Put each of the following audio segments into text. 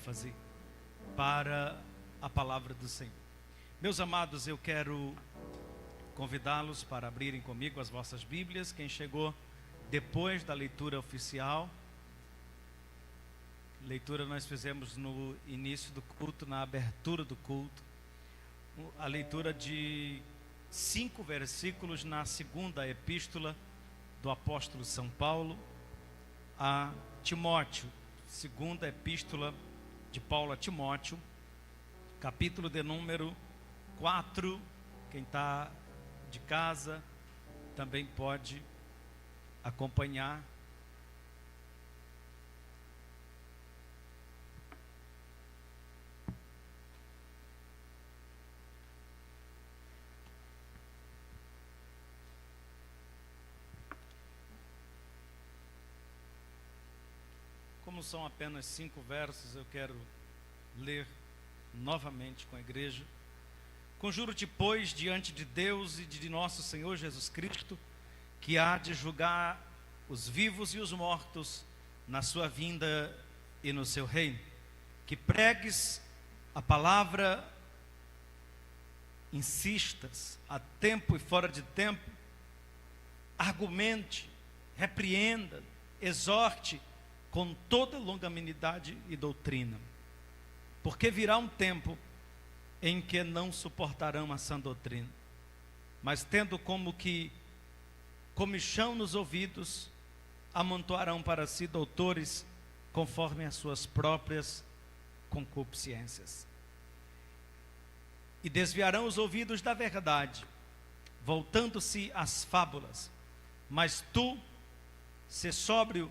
ênfase para a palavra do Senhor. Meus amados, eu quero convidá-los para abrirem comigo as vossas Bíblias. Quem chegou depois da leitura oficial, leitura nós fizemos no início do culto, na abertura do culto, a leitura de 5 versículos na segunda epístola do apóstolo São Paulo a Timóteo, segunda epístola de Paulo a Timóteo, capítulo de número 4. Quem está de casa também pode acompanhar. Como são apenas 5 versos, eu quero ler novamente com a igreja. Conjuro-te, pois, diante de Deus e de nosso Senhor Jesus Cristo, que há de julgar os vivos e os mortos na sua vinda e no seu reino, que pregues a palavra, insistas a tempo e fora de tempo, argumente, repreenda, exorte com toda longanimidade e doutrina, porque virá um tempo em que não suportarão a sã doutrina, mas tendo como que comichão nos ouvidos, amontoarão para si doutores conforme as suas próprias concupiscências, e desviarão os ouvidos da verdade, voltando-se às fábulas. Mas tu, se sóbrio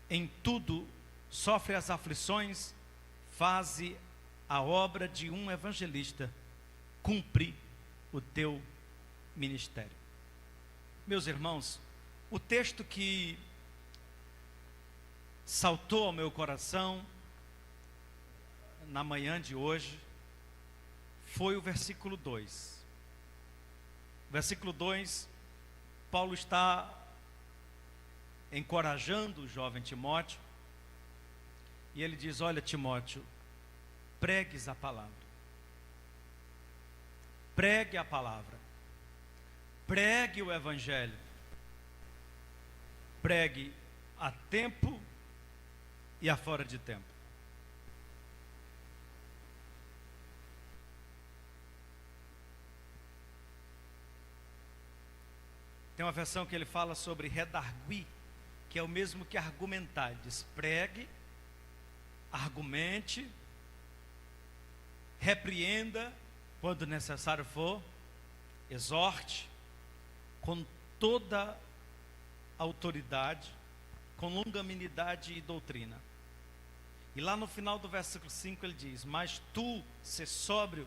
em tudo, sofre as aflições, faze a obra de um evangelista, cumpre o teu ministério. Meus irmãos, o texto que saltou ao meu coração na manhã de hoje foi o versículo 2. Versículo 2, Paulo está encorajando o jovem Timóteo, e ele diz: olha, Timóteo, pregues a palavra, pregue a palavra, pregue o evangelho, pregue a tempo e a fora de tempo. Tem uma versão que ele fala sobre redargui, que é o mesmo que argumentar. Ele diz: pregue, argumente, repreenda quando necessário for, exorte com toda autoridade, com longanimidade e doutrina. E lá no final do versículo 5 ele diz: mas tu, se sóbrio,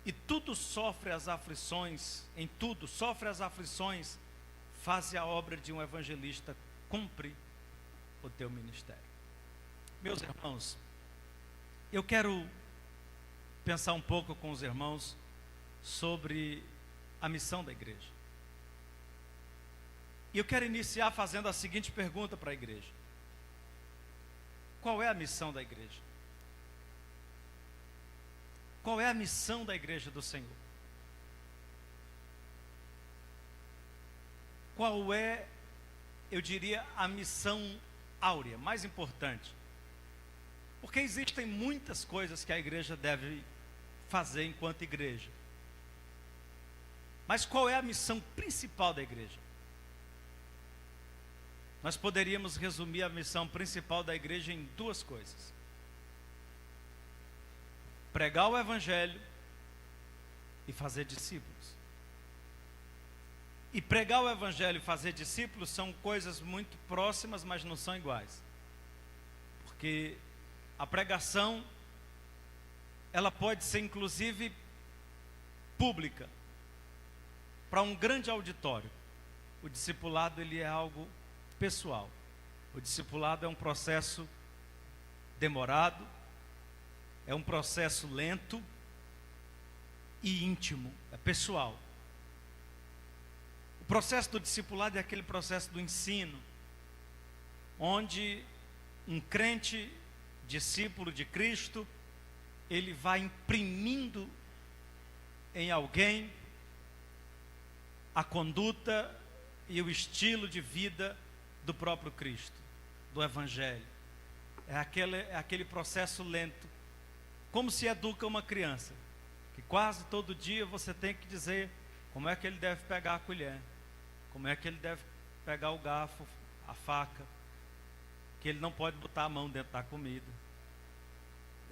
e tudo sofre as aflições, em tudo sofre as aflições, faze a obra de um evangelista, cumpre o teu ministério. Meus irmãos, eu quero pensar um pouco com os irmãos sobre a missão da igreja. E eu quero iniciar fazendo a seguinte pergunta para a igreja: qual é a missão da igreja? Qual é a missão da igreja do Senhor? Qual é, eu diria, a missão áurea, mais importante? Porque existem muitas coisas que a igreja deve fazer enquanto igreja. Mas qual é a missão principal da igreja? Nós poderíamos resumir a missão principal da igreja em 2 coisas: pregar o evangelho e fazer discípulos. E pregar o evangelho e fazer discípulos são coisas muito próximas, mas não são iguais. Porque a pregação, ela pode ser inclusive pública, para um grande auditório. O discipulado, ele é algo pessoal. O discipulado é um processo demorado, é um processo lento e íntimo, é pessoal. O processo do discipulado é aquele processo do ensino, onde um crente discípulo de Cristo, ele vai imprimindo em alguém a conduta e o estilo de vida do próprio Cristo, do Evangelho. É aquele processo lento, como se educa uma criança, que quase todo dia você tem que dizer como é que ele deve pegar a colher, como é que ele deve pegar o garfo, a faca, que ele não pode botar a mão dentro da comida.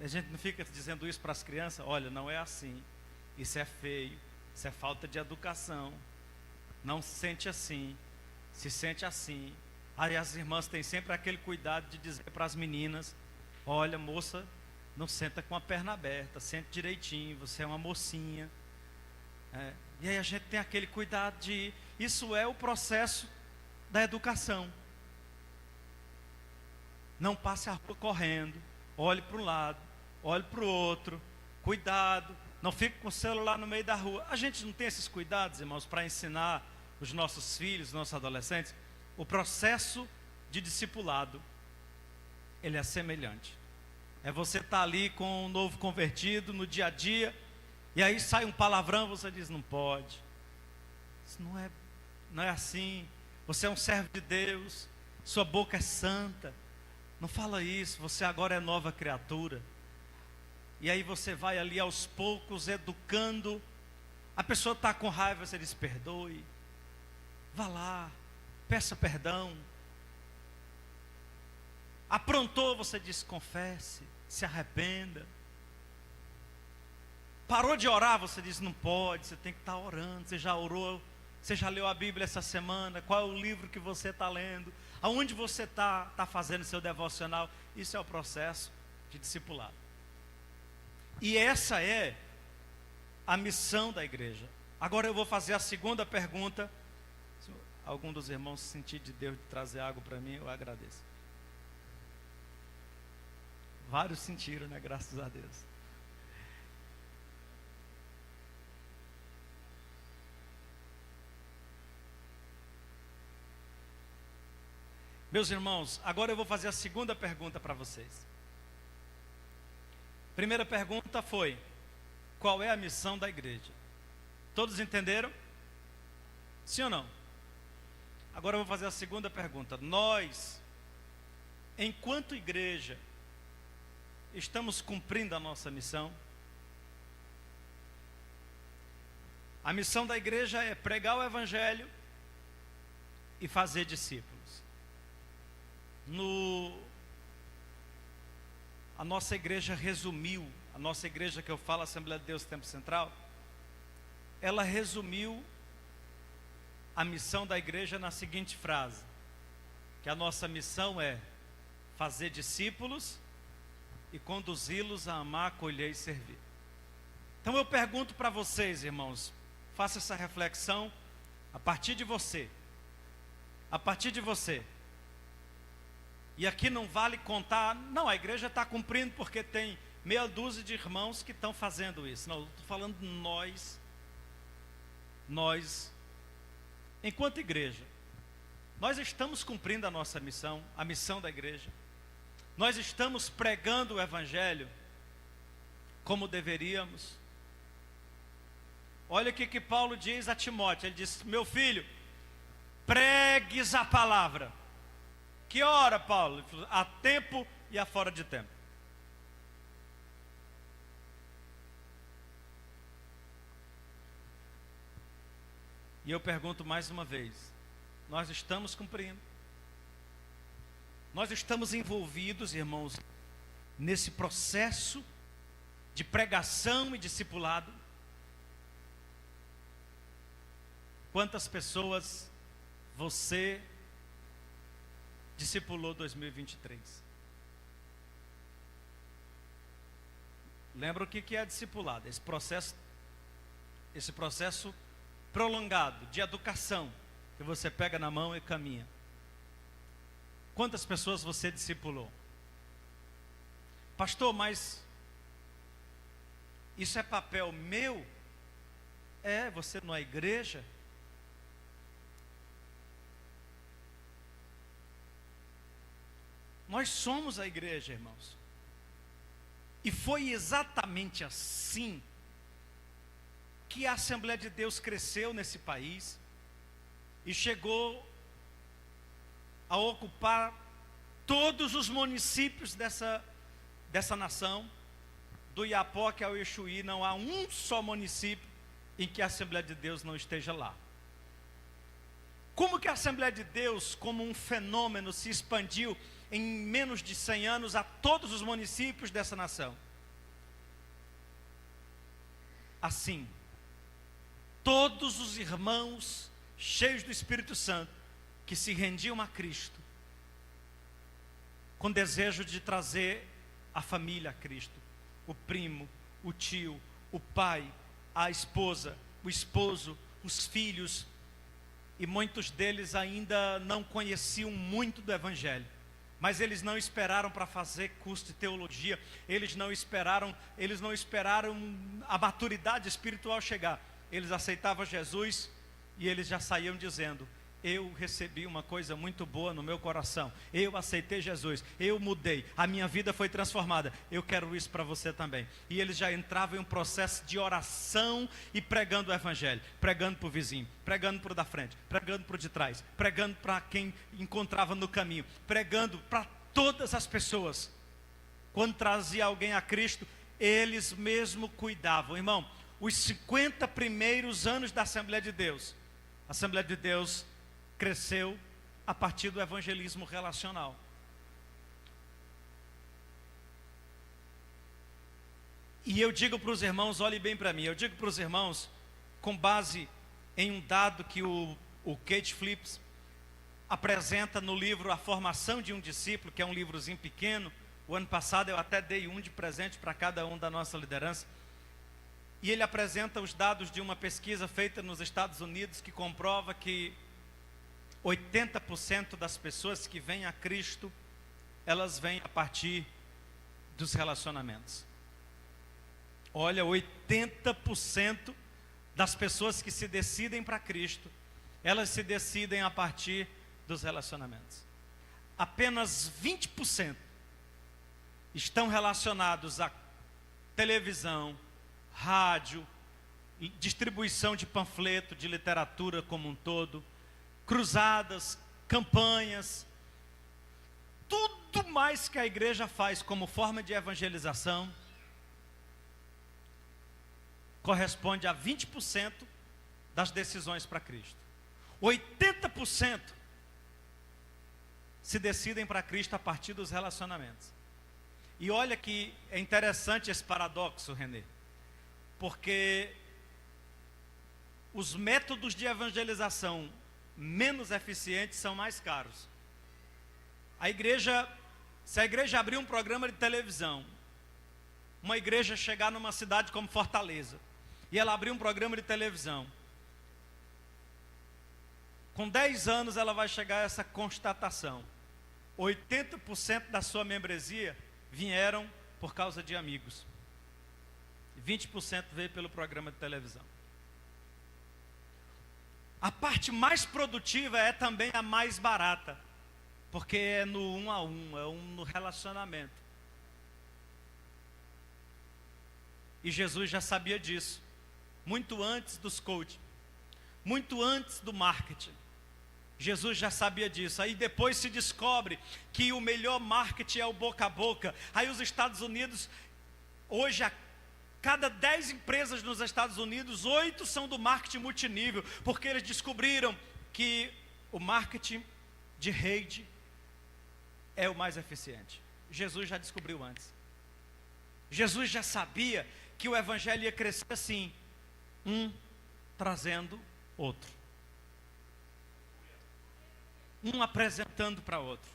A gente não fica dizendo isso para as crianças: olha, não é assim, isso é feio, isso é falta de educação, não se sente assim, se sente assim. Aí as irmãs têm sempre aquele cuidado de dizer para as meninas: olha, moça, não senta com a perna aberta, sente direitinho, você é uma mocinha. E aí a gente tem aquele cuidado de... Isso é o processo da educação. Não passe a rua correndo, olhe para um lado, olhe para o outro, cuidado, não fique com o celular no meio da rua. A gente não tem esses cuidados, irmãos, para ensinar os nossos filhos, nossos adolescentes. O processo de discipulado, ele é semelhante. É você estar ali com um novo convertido no dia a dia, e aí sai um palavrão, você diz: não pode, isso não é assim, você é um servo de Deus, sua boca é santa, não fala isso, você agora é nova criatura. E aí você vai ali aos poucos educando. A pessoa está com raiva, você diz: perdoe, vá lá, peça perdão. Aprontou, você diz: confesse, se arrependa. Parou de orar, você diz: não pode, você tem que estar orando. Você já orou, você já leu a Bíblia essa semana? Qual é o livro que você está lendo? Aonde você está fazendo seu devocional? Isso é o processo de discipulado. E essa é a missão da igreja. Agora eu vou fazer a segunda pergunta. Se algum dos irmãos sentir de Deus de trazer água para mim, eu agradeço. Vários sentiram, né? Graças a Deus. Meus irmãos, agora eu vou fazer a segunda pergunta para vocês. Primeira pergunta foi: qual é a missão da igreja? Todos entenderam? Sim ou não? Agora eu vou fazer a segunda pergunta. Nós, enquanto igreja, estamos cumprindo a nossa missão? A missão da igreja é pregar o Evangelho e fazer discípulos. A nossa igreja resumiu, a nossa igreja que eu falo, Assembleia de Deus Tempo Central, ela resumiu a missão da igreja na seguinte frase: que a nossa missão é fazer discípulos e conduzi-los a amar, acolher e servir. Então eu pergunto para vocês, irmãos, faça essa reflexão a partir de você. A partir de você. E aqui não vale contar, não, a igreja está cumprindo porque tem meia dúzia de irmãos que estão fazendo isso. Não, estou falando nós, enquanto igreja, nós estamos cumprindo a nossa missão, a missão da igreja. Nós estamos pregando o Evangelho como deveríamos. Olha o que Paulo diz a Timóteo. Ele diz: meu filho, pregues a palavra. Que hora, Paulo? A tempo e a fora de tempo. E eu pergunto mais uma vez: nós estamos cumprindo? Nós estamos envolvidos, irmãos, nesse processo de pregação e discipulado? Quantas pessoas você discipulou 2023? Lembra o que é discipulado? Esse processo prolongado de educação, que você pega na mão e caminha. Quantas pessoas você discipulou? Pastor, mas isso é papel meu? Você não é igreja? Nós somos a igreja, irmãos. E foi exatamente assim que a Assembleia de Deus cresceu nesse país e chegou a ocupar todos os municípios dessa nação. Do Iapoque ao Ijuí, não há um só município em que a Assembleia de Deus não esteja lá. Como que a Assembleia de Deus, como um fenômeno, se expandiu em menos de 100 anos a todos os municípios dessa nação? Assim, todos os irmãos cheios do Espírito Santo, que se rendiam a Cristo, com desejo de trazer a família a Cristo, o primo, o tio, o pai, a esposa, o esposo, os filhos, e muitos deles ainda não conheciam muito do Evangelho, mas eles não esperaram para fazer curso de teologia, eles não esperaram a maturidade espiritual chegar, eles aceitavam Jesus e eles já saíam dizendo: eu recebi uma coisa muito boa no meu coração, eu aceitei Jesus, eu mudei, a minha vida foi transformada, eu quero isso para você também. E eles já entravam em um processo de oração e pregando o Evangelho, pregando para o vizinho, pregando para o da frente, pregando para o de trás, pregando para quem encontrava no caminho, pregando para todas as pessoas. Quando trazia alguém a Cristo, eles mesmo cuidavam. Irmão, os 50 primeiros anos da Assembleia de Deus, a Assembleia de Deus cresceu a partir do evangelismo relacional. E eu digo para os irmãos, olhem bem para mim, eu digo para os irmãos, com base em um dado que o Kate Phillips apresenta no livro A Formação de um Discípulo, que é um livrozinho pequeno. O ano passado eu até dei um de presente para cada um da nossa liderança. E ele apresenta os dados de uma pesquisa feita nos Estados Unidos, que comprova que 80% das pessoas que vêm a Cristo, elas vêm a partir dos relacionamentos. Olha, 80% das pessoas que se decidem para Cristo, elas se decidem a partir dos relacionamentos. Apenas 20% estão relacionados a televisão, rádio, distribuição de panfleto, de literatura como um todo, cruzadas, campanhas, tudo mais que a igreja faz como forma de evangelização, corresponde a 20% das decisões para Cristo. 80% se decidem para Cristo a partir dos relacionamentos. E olha que é interessante esse paradoxo, Renê, porque os métodos de evangelização menos eficientes são mais caros. Se a igreja abrir um programa de televisão, uma igreja chegar numa cidade como Fortaleza, e ela abrir um programa de televisão, com 10 anos ela vai chegar a essa constatação: 80% da sua membresia vieram por causa de amigos, 20% veio pelo programa de televisão. A parte mais produtiva é também a mais barata, porque é no 1 a 1, no relacionamento. E Jesus já sabia disso, muito antes dos coaching, muito antes do marketing. Jesus já sabia disso. Aí depois se descobre que o melhor marketing é o boca a boca. Aí os Estados Unidos, hoje a cada 10 empresas nos Estados Unidos, 8 são do marketing multinível, porque eles descobriram que o marketing de rede é o mais eficiente. Jesus já descobriu antes. Jesus já sabia que o evangelho ia crescer assim, um trazendo outro, um apresentando para outro.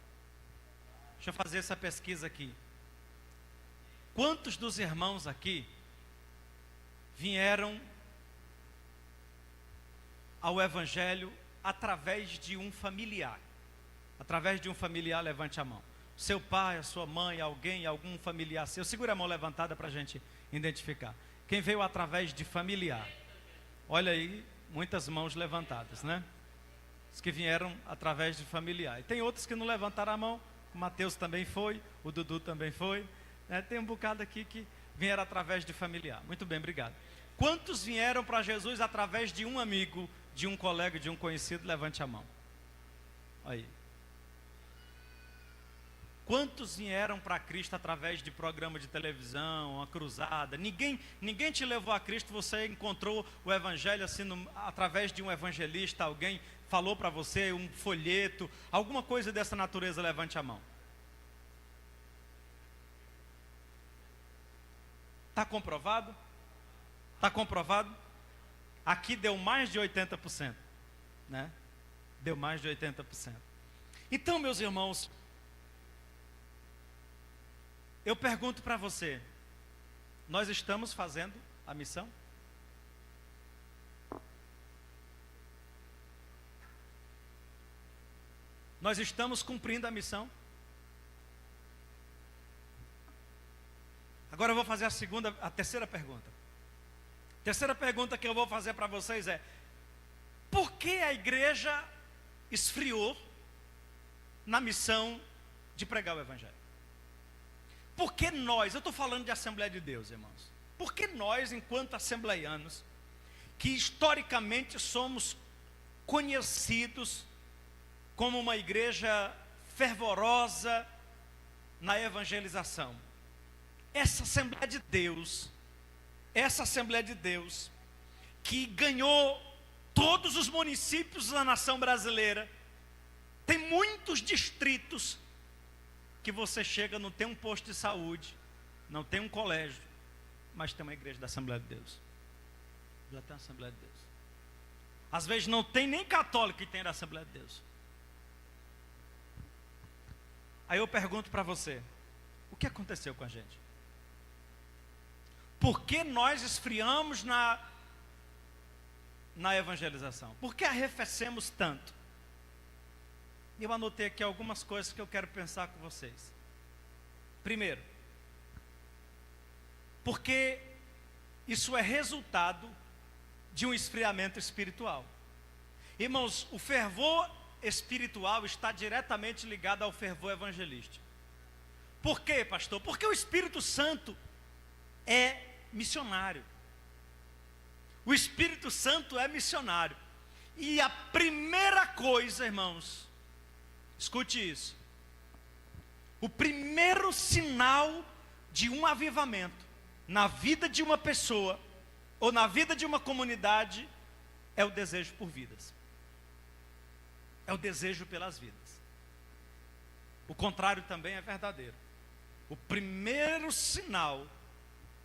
Deixa eu fazer essa pesquisa aqui. Quantos dos irmãos aqui vieram ao evangelho através de um familiar? Através de um familiar, levante a mão. Seu pai, a sua mãe, alguém, algum familiar seu. Segura a mão levantada para a gente identificar. Quem veio através de familiar? Olha aí, muitas mãos levantadas, né? Os que vieram através de familiar. E tem outros que não levantaram a mão. O Mateus também foi, o Dudu também foi. Tem um bocado aqui que vieram através de familiar. Muito bem, obrigado. Quantos vieram para Jesus através de um amigo, de um colega, de um conhecido? Levante a mão. Aí. Quantos vieram para Cristo através de programa de televisão, uma cruzada? Ninguém te levou a Cristo, você encontrou o Evangelho assim, através de um evangelista, alguém falou para você, um folheto, alguma coisa dessa natureza, levante a mão. Está comprovado? Está comprovado? Aqui deu mais de 80%, né? Deu mais de 80%. Então, meus irmãos, eu pergunto para você, nós estamos fazendo a missão? Nós estamos cumprindo a missão? Agora eu vou fazer a terceira pergunta. A terceira pergunta que eu vou fazer para vocês é: por que a igreja esfriou na missão de pregar o Evangelho? Por que nós, eu estou falando de Assembleia de Deus, irmãos, por que nós, enquanto assembleianos, que historicamente somos conhecidos como uma igreja fervorosa na evangelização, essa Assembleia de Deus, que ganhou todos os municípios da nação brasileira, tem muitos distritos que você chega, não tem um posto de saúde, não tem um colégio, mas tem uma igreja da Assembleia de Deus. Já tem a Assembleia de Deus. Às vezes não tem nem católico que tem da Assembleia de Deus. Aí eu pergunto para você, o que aconteceu com a gente? Por que nós esfriamos na evangelização? Por que arrefecemos tanto? Eu anotei aqui algumas coisas que eu quero pensar com vocês. Primeiro, porque isso é resultado de um esfriamento espiritual. Irmãos, o fervor espiritual está diretamente ligado ao fervor evangelístico. Por quê, pastor? Porque o Espírito Santo é missionário. O Espírito Santo é missionário. E a primeira coisa, irmãos, escute isso. O primeiro sinal de um avivamento na vida de uma pessoa ou na vida de uma comunidade é o desejo por vidas. É o desejo pelas vidas. O contrário também é verdadeiro. O primeiro sinal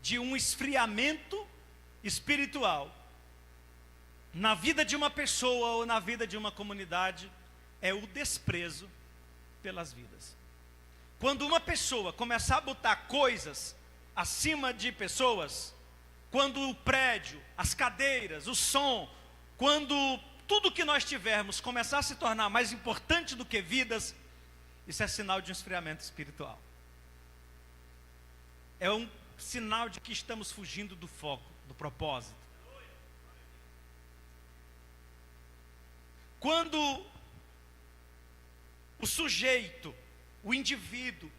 de um esfriamento espiritual na vida de uma pessoa ou na vida de uma comunidade é o desprezo pelas vidas. Quando uma pessoa começar a botar coisas acima de pessoas, quando o prédio, as cadeiras, o som, quando tudo que nós tivermos começar a se tornar mais importante do que vidas, isso é sinal de um esfriamento espiritual. É um sinal de que estamos fugindo do foco, do propósito. Quando o sujeito, o indivíduo,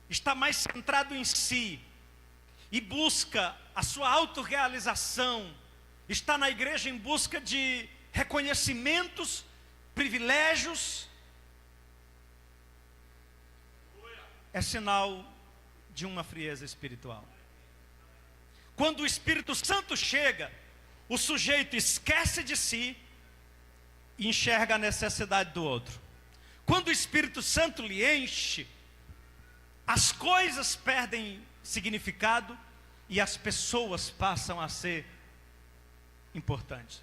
está mais centrado em si e busca a sua autorrealização, está na igreja em busca de reconhecimentos, privilégios, é sinal de uma frieza espiritual. Quando o Espírito Santo chega, o sujeito esquece de si e enxerga a necessidade do outro. Quando o Espírito Santo lhe enche, as coisas perdem significado e as pessoas passam a ser importantes.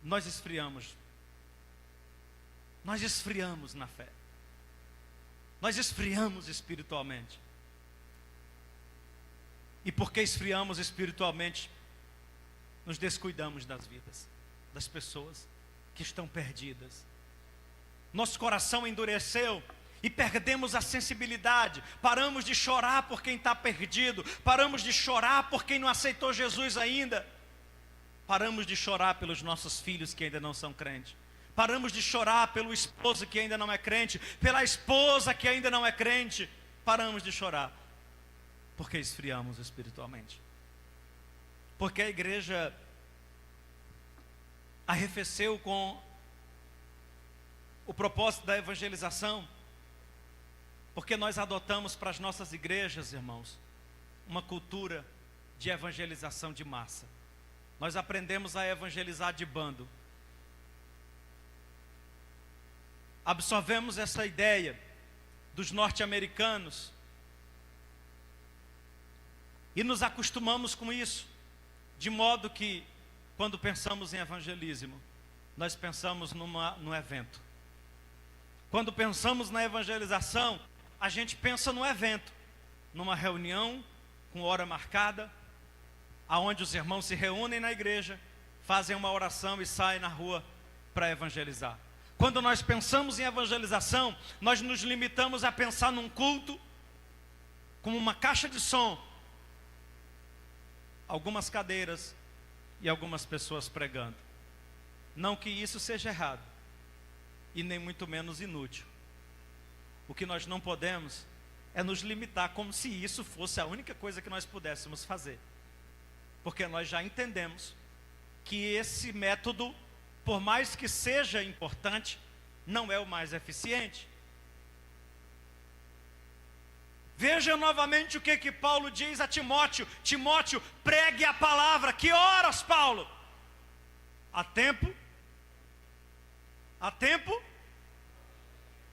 Nós esfriamos na fé. Nós esfriamos espiritualmente. E porque esfriamos espiritualmente, nos descuidamos das vidas, das pessoas que estão perdidas. Nosso coração endureceu e perdemos a sensibilidade. Paramos de chorar por quem está perdido. Paramos de chorar por quem não aceitou Jesus ainda. Paramos de chorar pelos nossos filhos que ainda não são crentes. paramos de chorar pelo esposo que ainda não é crente, pela esposa que ainda não é crente, paramos de chorar, porque esfriamos espiritualmente, porque a igreja arrefeceu com o propósito da evangelização, porque nós adotamos para as nossas igrejas, irmãos, uma cultura de evangelização de massa. Nós aprendemos a evangelizar de bando. Absorvemos essa ideia dos norte-americanos e nos acostumamos com isso, de modo que, quando pensamos em evangelismo, nós pensamos num evento. Quando pensamos na evangelização, a gente pensa no evento, numa reunião com hora marcada, aonde os irmãos se reúnem na igreja, fazem uma oração e saem na rua para evangelizar. Quando nós pensamos em evangelização, nós nos limitamos a pensar num culto, como uma caixa de som, algumas cadeiras e algumas pessoas pregando. Não que isso seja errado, e nem muito menos inútil. O que nós não podemos é nos limitar como se isso fosse a única coisa que nós pudéssemos fazer. Porque nós já entendemos que esse método, por mais que seja importante, não é o mais eficiente. Veja novamente o que Paulo diz a Timóteo: Timóteo, pregue a palavra. Que horas, Paulo? Há tempo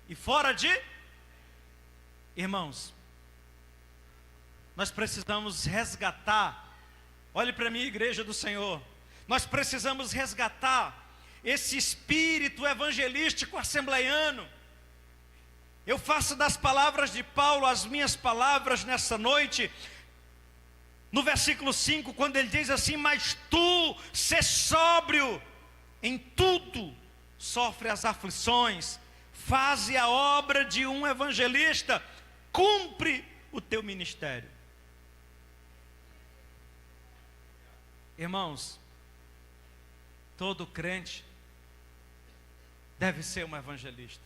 e fora de... Irmãos, nós precisamos resgatar, olhe para mim, igreja do Senhor, nós precisamos resgatar esse espírito evangelístico assembleiano. Eu faço das palavras de Paulo as minhas palavras nessa noite, no versículo 5, quando ele diz assim: mas tu, sê sóbrio em tudo, sofre as aflições, faze a obra de um evangelista, cumpre o teu ministério. Irmãos, todo crente deve ser um evangelista.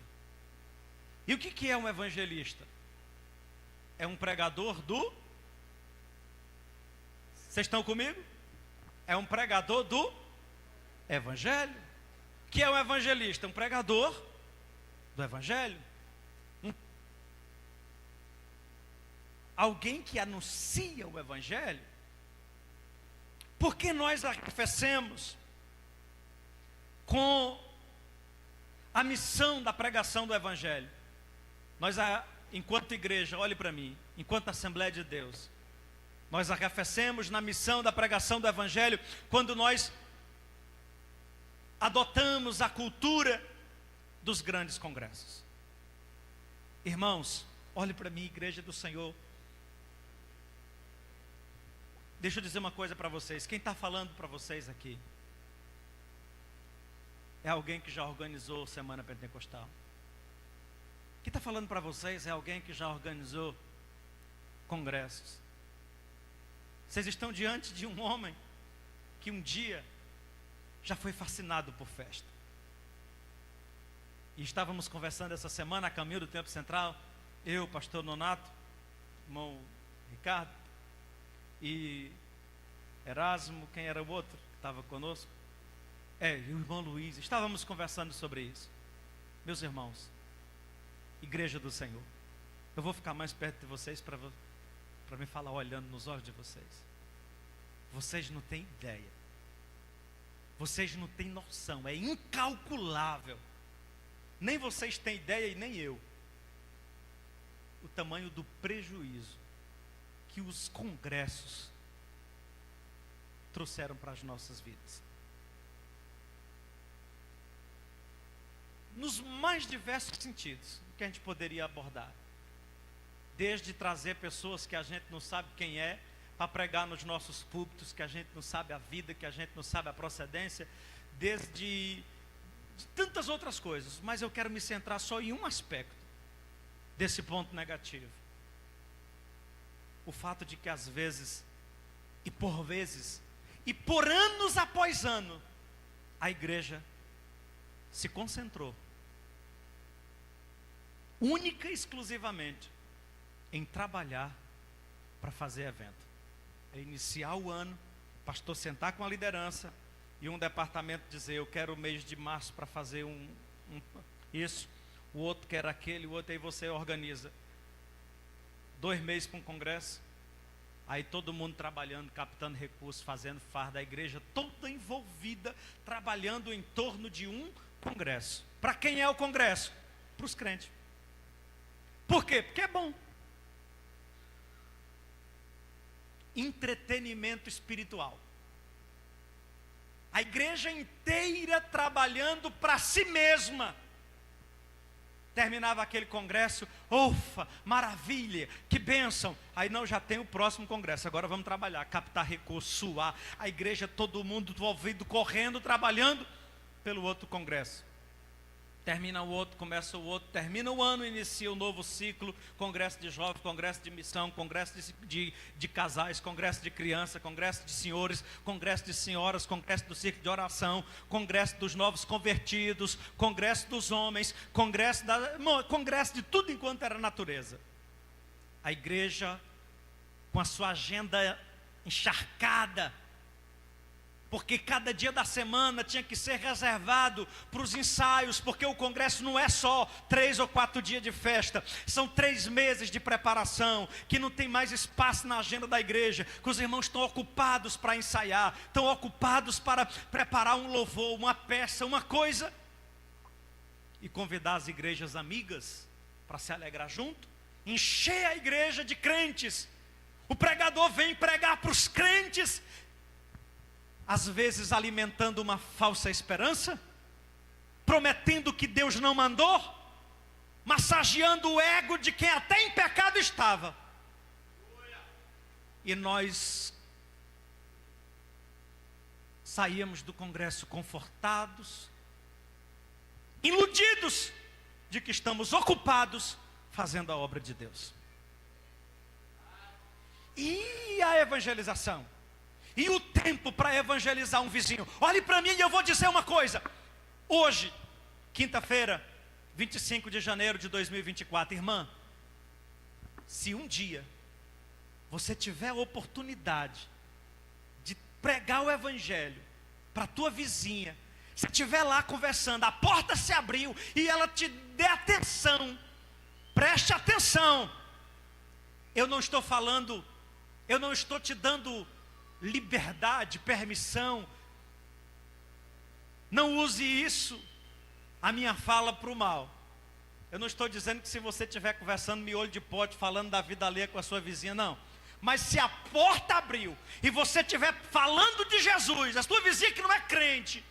E o que é um evangelista? É um pregador do... Vocês estão comigo? É um pregador do evangelho. O que é um evangelista? Um pregador do evangelho. Alguém que anuncia o evangelho. Porque nós arrefecemos com a missão da pregação do evangelho. Nós, enquanto igreja, olhe para mim, enquanto Assembleia de Deus, nós arrefecemos na missão da pregação do evangelho quando nós adotamos a cultura dos grandes congressos. Irmãos, olhe para mim, igreja do Senhor. Deixa eu dizer uma coisa para vocês. Quem está falando para vocês aqui é alguém que já organizou Semana Pentecostal. Quem está falando para vocês é alguém que já organizou congressos. Vocês estão diante de um homem que um dia já foi fascinado por festa. E estávamos conversando essa semana a caminho do Templo Central, eu, pastor Nonato, irmão Ricardo, e Erasmo, quem era o outro que estava conosco? E o irmão Luiz. Estávamos conversando sobre isso. Meus irmãos, igreja do Senhor, eu vou ficar mais perto de vocês para me falar olhando nos olhos de vocês. Vocês não têm ideia, vocês não têm noção, é incalculável. Nem vocês têm ideia e nem eu, o tamanho do prejuízo que os congressos trouxeram para as nossas vidas. Nos mais diversos sentidos que a gente poderia abordar. Desde trazer pessoas que a gente não sabe quem é, para pregar nos nossos púlpitos, que a gente não sabe a vida, que a gente não sabe a procedência, desde tantas outras coisas. Mas eu quero me centrar só em um aspecto desse ponto negativo. O fato de que às vezes, e por vezes, e por anos após ano, a igreja se concentrou, única e exclusivamente, em trabalhar para fazer evento. É iniciar o ano, o pastor sentar com a liderança e um departamento dizer: eu quero o mês de março para fazer isso, o outro quer aquele, o outro, aí você organiza 2 meses para um congresso, aí todo mundo trabalhando, captando recursos, fazendo farda, a igreja toda envolvida, trabalhando em torno de um congresso. Para quem é o congresso? Para os crentes. Por quê? Porque é bom. Entretenimento espiritual. A igreja inteira trabalhando para si mesma. Terminava aquele congresso, ufa, maravilha, que bênção. Aí não, já tem o próximo congresso, agora vamos trabalhar, captar recursos, suar. A igreja, todo mundo envolvido, correndo, trabalhando pelo outro congresso. Termina o outro, começa o outro, termina o ano, inicia um novo ciclo, congresso de jovens, congresso de missão, congresso de casais, congresso de criança, congresso de senhores, congresso de senhoras, congresso do círculo de oração, congresso dos novos convertidos, congresso dos homens, congresso de tudo enquanto era natureza. A igreja, com a sua agenda encharcada, porque cada dia da semana tinha que ser reservado para os ensaios, porque o congresso não é só 3 ou 4 dias de festa, são 3 meses de preparação, que não tem mais espaço na agenda da igreja, que os irmãos estão ocupados para ensaiar, estão ocupados para preparar um louvor, uma peça, uma coisa, e convidar as igrejas amigas para se alegrar junto, encher a igreja de crentes. O pregador vem pregar para os crentes, às vezes alimentando uma falsa esperança, prometendo que Deus não mandou, massageando o ego de quem até em pecado estava. E nós saíamos do congresso confortados, iludidos de que estamos ocupados fazendo a obra de Deus. E a evangelização? E o tempo para evangelizar um vizinho? Olhe para mim e eu vou dizer uma coisa. Hoje, quinta-feira, 25 de janeiro de 2024, irmã, se um dia você tiver a oportunidade de pregar o evangelho para a tua vizinha, se estiver lá conversando, a porta se abriu e ela te der atenção, preste atenção. Eu não estou falando, eu não estou te dando liberdade, permissão. Não use isso, a minha fala, para o mal. Eu não estou dizendo que se você estiver conversando miolho de pote, falando da vida alheia com a sua vizinha, não. Mas se a porta abriu e você estiver falando de Jesus, a sua vizinha que não é crente,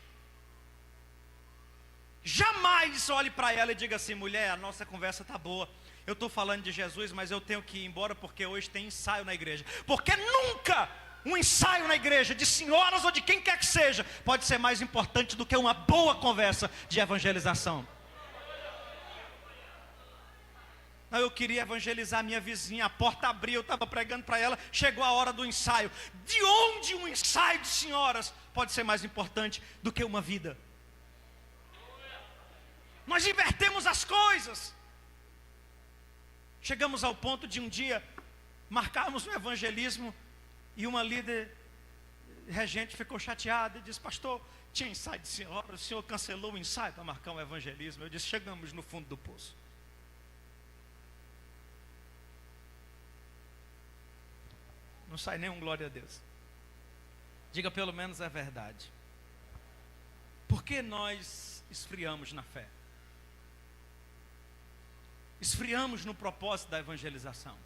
jamais olhe para ela e diga assim: mulher, a nossa conversa está boa, eu estou falando de Jesus, mas eu tenho que ir embora porque hoje tem ensaio na igreja. Porque nunca um ensaio na igreja, de senhoras ou de quem quer que seja, pode ser mais importante do que uma boa conversa de evangelização. Eu queria evangelizar minha vizinha, a porta abriu, eu estava pregando para ela, chegou a hora do ensaio. De onde um ensaio de senhoras pode ser mais importante do que uma vida? Nós invertemos as coisas. Chegamos ao ponto de um dia marcarmos um evangelismo e uma líder regente ficou chateada e disse: pastor, tinha ensaio de senhora, o senhor cancelou o ensaio para marcar um evangelismo. Eu disse: chegamos no fundo do poço. Não sai nenhum glória a Deus. Diga pelo menos a verdade. Por que nós esfriamos na fé? Esfriamos no propósito da evangelização?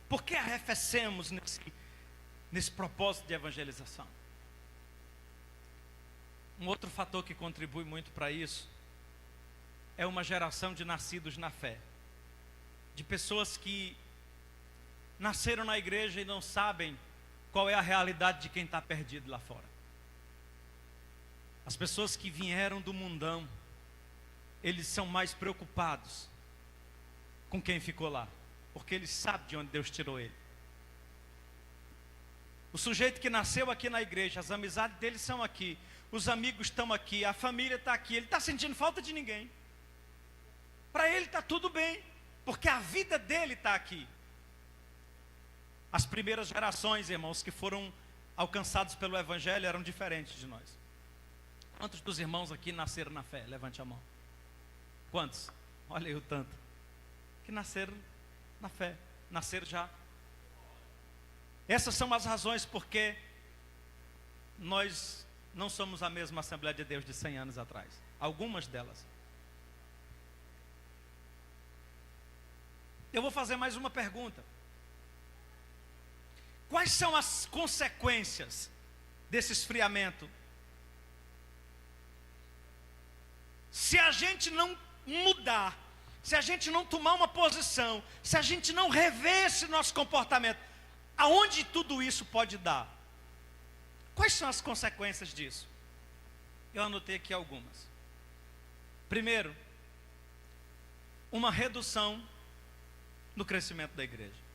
Por que arrefecemos nesse propósito de evangelização? Um outro fator que contribui muito para isso é uma geração de nascidos na fé, de pessoas que nasceram na igreja e não sabem qual é a realidade de quem está perdido lá fora. As pessoas que vieram do mundão, eles são mais preocupados com quem ficou lá, porque eles sabem de onde Deus tirou ele. O sujeito que nasceu aqui na igreja, as amizades dele são aqui. os amigos estão aqui, a família está aqui, ele está sentindo falta de ninguém. Para ele está tudo bem, porque a vida dele está aqui. As primeiras gerações, irmãos, que foram alcançados pelo Evangelho eram diferentes de nós. Quantos dos irmãos aqui nasceram na fé? Levante a mão. Quantos? Olha aí o tanto. Que nasceram na fé, nasceram já. Essas são as razões porque nós não somos a mesma Assembleia de Deus de 100 anos atrás. Algumas delas. Eu vou fazer mais uma pergunta. Quais são as consequências desse esfriamento? Se a gente não mudar, se a gente não tomar uma posição, se a gente não rever esse nosso comportamento, aonde tudo isso pode dar? Quais são as consequências disso? Eu anotei aqui algumas. Primeiro, uma redução no crescimento da igreja.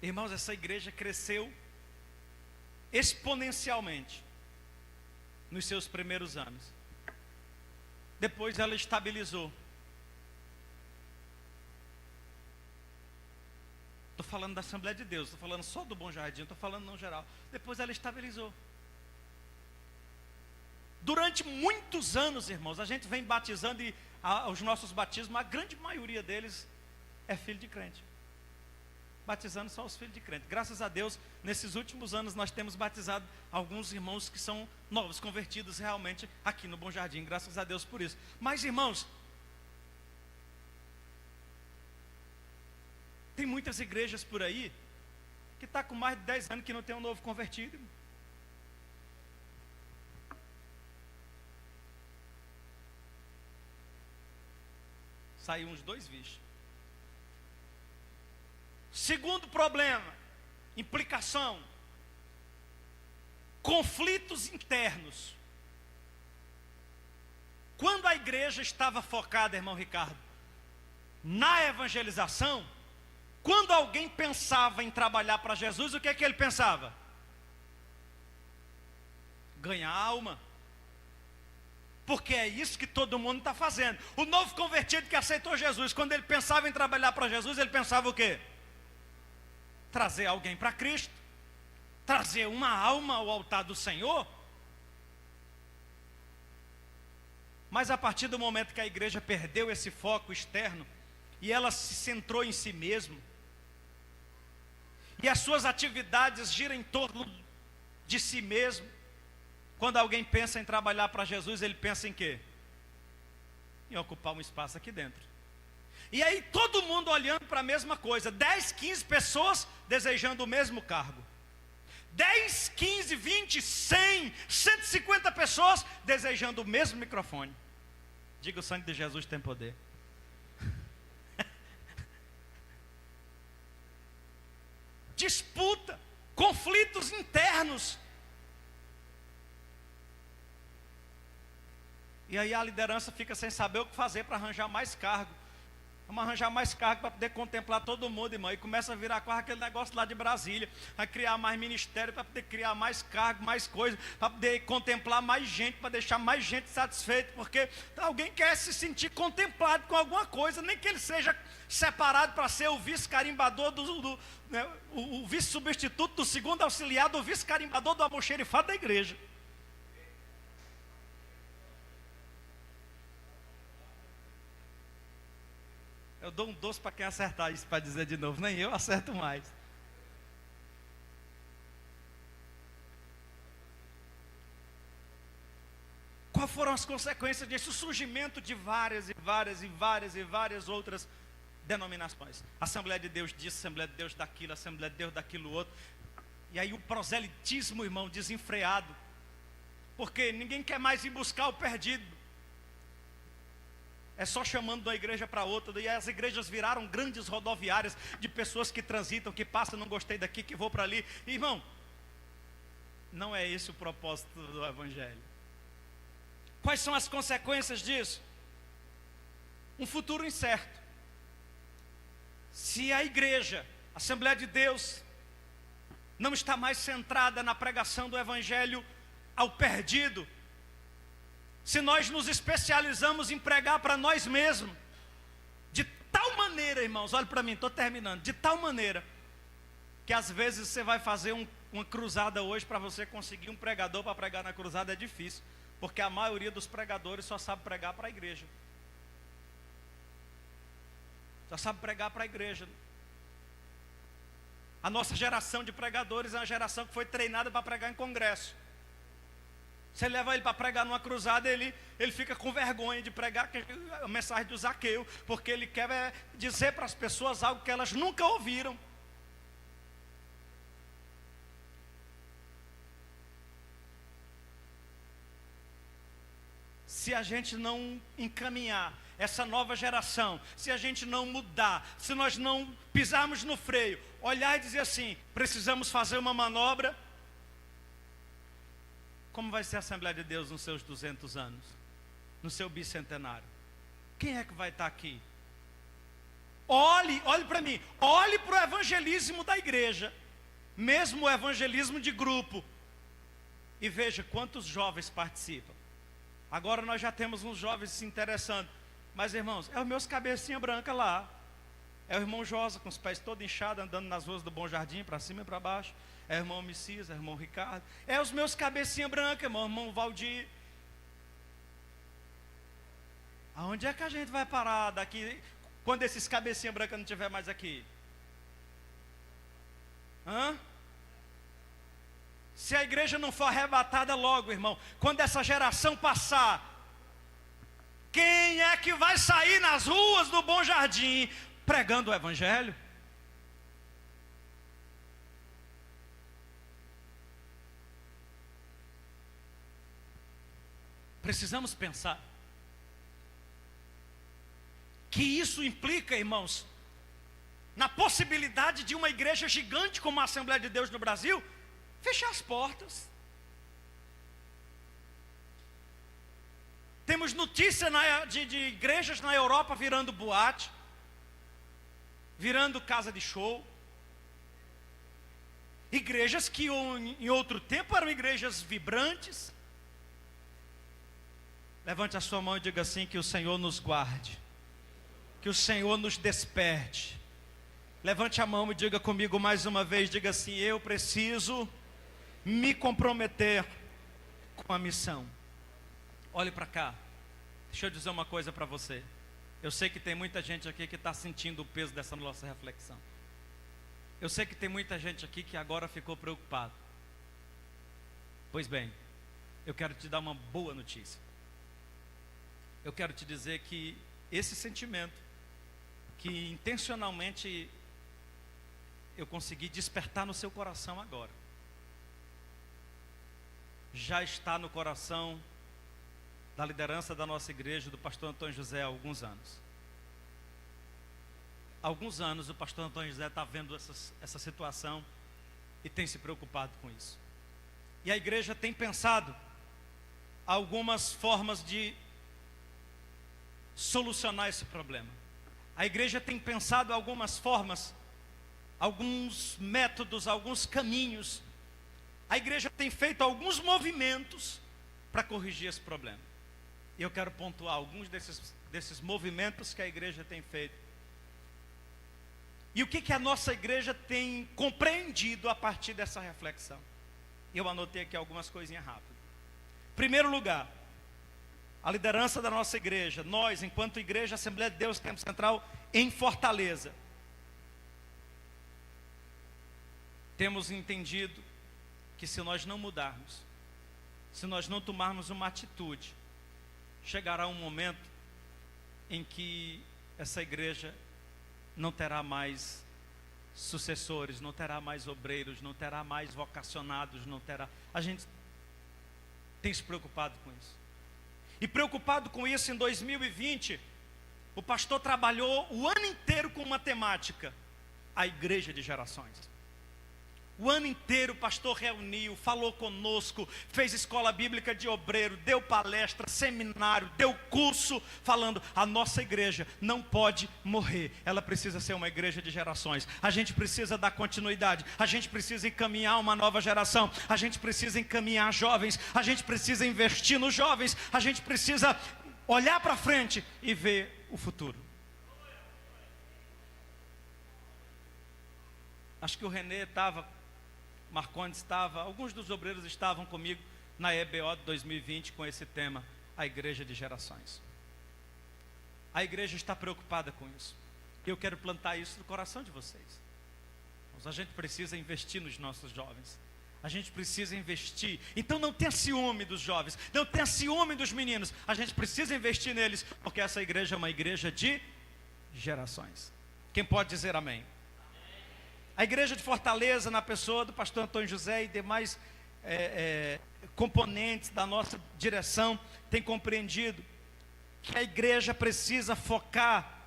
Irmãos, essa igreja cresceu exponencialmente nos seus primeiros anos. Depois ela estabilizou. Estou falando da Assembleia de Deus, estou falando só do Bom Jardim, estou falando no geral. Depois ela estabilizou. Durante muitos anos, irmãos, a gente vem batizando e os nossos batismos, a grande maioria deles é filho de crente. Batizando só os filhos de crente. Graças a Deus, nesses últimos anos nós temos batizado alguns irmãos que são novos, convertidos realmente aqui no Bom Jardim. Graças a Deus por isso. Mas, irmãos, tem muitas igrejas por aí que está com mais de 10 anos que não tem um novo convertido. Saiu uns 2 bichos. Segundo problema, implicação, conflitos internos. Quando a igreja estava focada, irmão Ricardo, na evangelização, quando alguém pensava em trabalhar para Jesus, o que é que ele pensava? Ganhar alma. Porque é isso que todo mundo está fazendo. O novo convertido que aceitou Jesus, quando ele pensava em trabalhar para Jesus, ele pensava o quê? Trazer alguém para Cristo, trazer uma alma ao altar do Senhor. Mas a partir do momento que a igreja perdeu esse foco externo, e ela se centrou em si mesma, e as suas atividades giram em torno de si mesmo, quando alguém pensa em trabalhar para Jesus, ele pensa em quê? Em ocupar um espaço aqui dentro. E aí todo mundo olhando para a mesma coisa, 10, 15 pessoas desejando o mesmo cargo. 10, 15, 20, 100, 150 pessoas desejando o mesmo microfone. Diga: o sangue de Jesus tem poder. Disputa, conflitos internos. E aí a liderança fica sem saber o que fazer para arranjar mais cargo. Vamos arranjar mais cargo para poder contemplar todo mundo, irmão. E começa a virar quase aquele negócio lá de Brasília. Vai criar mais ministério para poder criar mais cargo, mais coisa, para poder contemplar mais gente, para deixar mais gente satisfeita. Porque alguém quer se sentir contemplado com alguma coisa, nem que ele seja separado para ser o vice-carimbador, o vice-substituto do segundo auxiliar, do vice-carimbador do almoxerifado da igreja. Eu dou um doce para quem acertar isso, para dizer de novo. Nem eu acerto mais. Quais foram as consequências disso? O surgimento de várias outras denominações. Assembleia de Deus disso, Assembleia de Deus daquilo, Assembleia de Deus daquilo outro. E aí o proselitismo, irmão, desenfreado. Porque ninguém quer mais ir buscar o perdido. É só chamando de uma igreja para outra. E as igrejas viraram grandes rodoviárias de pessoas que transitam, que passam, não gostei daqui, que vou para ali. Irmão, não é esse o propósito do Evangelho. Quais são as consequências disso? Um futuro incerto. Se a igreja, a Assembleia de Deus, não está mais centrada na pregação do Evangelho, ao perdido, se nós nos especializamos em pregar para nós mesmos, de tal maneira, irmãos, olha para mim, estou terminando, de tal maneira, que às vezes você vai fazer uma cruzada hoje, para você conseguir um pregador para pregar na cruzada é difícil, porque a maioria dos pregadores só sabe pregar para a igreja. Só sabe pregar para a igreja. A nossa geração de pregadores é uma geração que foi treinada para pregar em congresso. Você leva ele para pregar numa cruzada, ele fica com vergonha de pregar a mensagem do Zaqueu, porque ele quer dizer para as pessoas algo que elas nunca ouviram. Se a gente não encaminhar essa nova geração, se a gente não mudar, se nós não pisarmos no freio, olhar e dizer assim, precisamos fazer uma manobra, como vai ser a Assembleia de Deus nos seus 200 anos? No seu bicentenário? Quem é que vai estar aqui? Olhe para mim, olhe para o evangelismo da igreja, mesmo o evangelismo de grupo, e veja quantos jovens participam. Agora nós já temos uns jovens se interessando, mas irmãos, é os meus cabecinha branca lá, é o irmão Josa com os pés todos inchados, andando nas ruas do Bom Jardim, para cima e para baixo, é o irmão Messias, é o irmão Ricardo, é os meus cabecinha branca, irmão Valdir. Aonde é que a gente vai parar daqui, quando esses cabecinha branca não estiver mais aqui? Se a igreja não for arrebatada logo, irmão, quando essa geração passar, quem é que vai sair nas ruas do Bom Jardim pregando o evangelho? Precisamos pensar que isso implica, irmãos, na possibilidade de uma igreja gigante como a Assembleia de Deus no Brasil fechar as portas. Temos notícia de igrejas na Europa virando boate, virando casa de show. Igrejas que em outro tempo eram igrejas vibrantes. Levante a sua mão e diga assim: que o Senhor nos guarde, que o Senhor nos desperte. Levante a mão e diga comigo mais uma vez, diga assim: eu preciso me comprometer com a missão. Olhe para cá, deixa eu dizer uma coisa para você. Eu sei que tem muita gente aqui que está sentindo o peso dessa nossa reflexão. Eu sei que tem muita gente aqui que agora ficou preocupado. Pois bem, eu quero te dar uma boa notícia. Eu quero te dizer que esse sentimento, que intencionalmente eu consegui despertar no seu coração agora, já está no coração da liderança da nossa igreja, do pastor Antônio José, há alguns anos. Há alguns anos o pastor Antônio José está vendo essa situação e tem se preocupado com isso. E a igreja tem pensado algumas formas de solucionar esse problema. A igreja tem pensado algumas formas, alguns métodos, alguns caminhos. A igreja tem feito alguns movimentos para corrigir esse problema. E eu quero pontuar alguns desses movimentos que a igreja tem feito. E o que a nossa igreja tem compreendido a partir dessa reflexão. Eu anotei aqui algumas coisinhas rápidas. Em primeiro lugar, a liderança da nossa igreja, nós, enquanto igreja Assembleia de Deus Tempo Central em Fortaleza, temos entendido que se nós não mudarmos, se nós não tomarmos uma atitude, chegará um momento em que essa igreja não terá mais sucessores, não terá mais obreiros, não terá mais vocacionados, não terá. A gente tem se preocupado com isso. E preocupado com isso, em 2020, o pastor trabalhou o ano inteiro com uma temática: a igreja de gerações. O ano inteiro o pastor reuniu, falou conosco, fez escola bíblica de obreiro, deu palestra, seminário, deu curso, falando: a nossa igreja não pode morrer, ela precisa ser uma igreja de gerações. A gente precisa dar continuidade, a gente precisa encaminhar uma nova geração, a gente precisa encaminhar jovens, a gente precisa investir nos jovens, a gente precisa olhar para frente e ver o futuro. Acho que o Renê estava, Marcondes estava, alguns dos obreiros estavam comigo na EBO de 2020 com esse tema, a igreja de gerações. A igreja está preocupada com isso. Eu quero plantar isso no coração de vocês. Mas a gente precisa investir nos nossos jovens. A gente precisa investir. Então não tenha ciúme dos jovens, não tenha ciúme dos meninos. A gente precisa investir neles, porque essa igreja é uma igreja de gerações. Quem pode dizer amém? A igreja de Fortaleza, na pessoa do pastor Antônio José e demais componentes da nossa direção, tem compreendido que a igreja precisa focar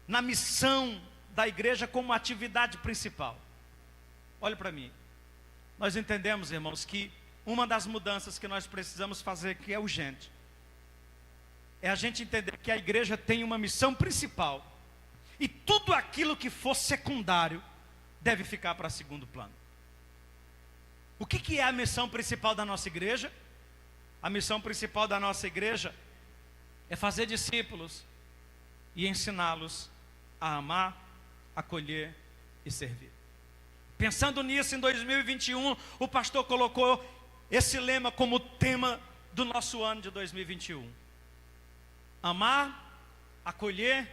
na missão da igreja como atividade principal. Olhe para mim. Nós entendemos, irmãos, que uma das mudanças que nós precisamos fazer, que é urgente, é a gente entender que a igreja tem uma missão principal, e tudo aquilo que for secundário deve ficar para segundo plano. O que é a missão principal da nossa igreja? A missão principal da nossa igreja é fazer discípulos e ensiná-los a amar, acolher e servir. Pensando nisso, em 2021, o pastor colocou esse lema como tema do nosso ano de 2021: amar, acolher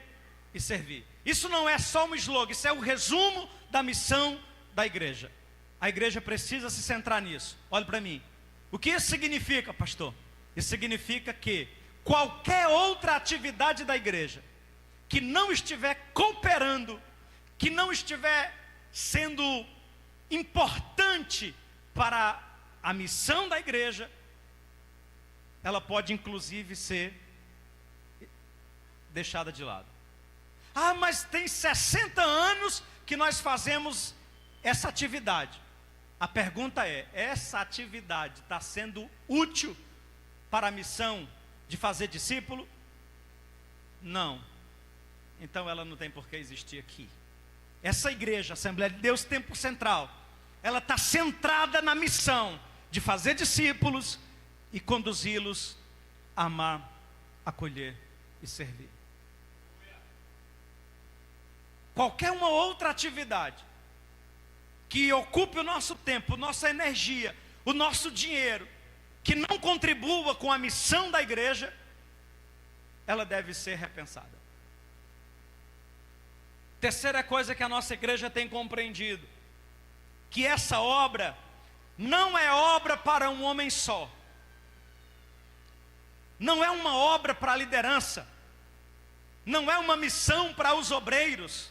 e servir. Isso não é só um slogan, isso é o resumo da missão da igreja. A igreja precisa se centrar nisso. Olhe para mim. O que isso significa, pastor? Isso significa que qualquer outra atividade da igreja que não estiver cooperando, que não estiver sendo importante para a missão da igreja, ela pode inclusive ser deixada de lado. Ah, mas tem 60 anos que nós fazemos essa atividade. A pergunta é: essa atividade está sendo útil para a missão de fazer discípulo? Não. Então ela não tem por que existir aqui. Essa igreja, Assembleia de Deus Tempo Central, ela está centrada na missão de fazer discípulos e conduzi-los a amar, acolher e servir. Qualquer uma outra atividade que ocupe o nosso tempo, nossa energia, o nosso dinheiro, que não contribua com a missão da igreja, ela deve ser repensada. Terceira coisa que a nossa igreja tem compreendido, que essa obra não é obra para um homem só, não é uma obra para a liderança, não é uma missão para os obreiros,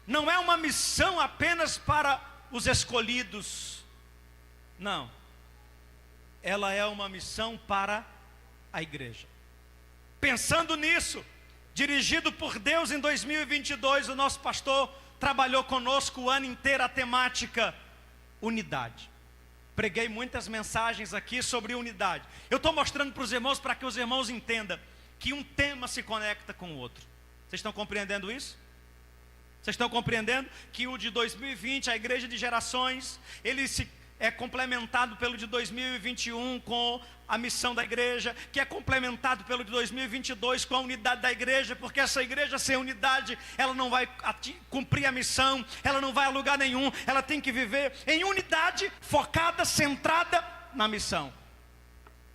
não é uma missão apenas para os escolhidos. Não. Ela é uma missão para a igreja. Pensando nisso, dirigido por Deus em 2022, o nosso pastor trabalhou conosco o ano inteiro a temática unidade. Preguei muitas mensagens aqui sobre unidade. Eu estou mostrando para os irmãos, para que os irmãos entendam que um tema se conecta com o outro. Vocês estão compreendendo isso? Vocês estão compreendendo que o de 2020, a igreja de gerações, ele é complementado pelo de 2021 com a missão da igreja, que é complementado pelo de 2022 com a unidade da igreja, porque essa igreja sem unidade, ela não vai cumprir a missão, ela não vai a lugar nenhum, ela tem que viver em unidade, focada, centrada na missão.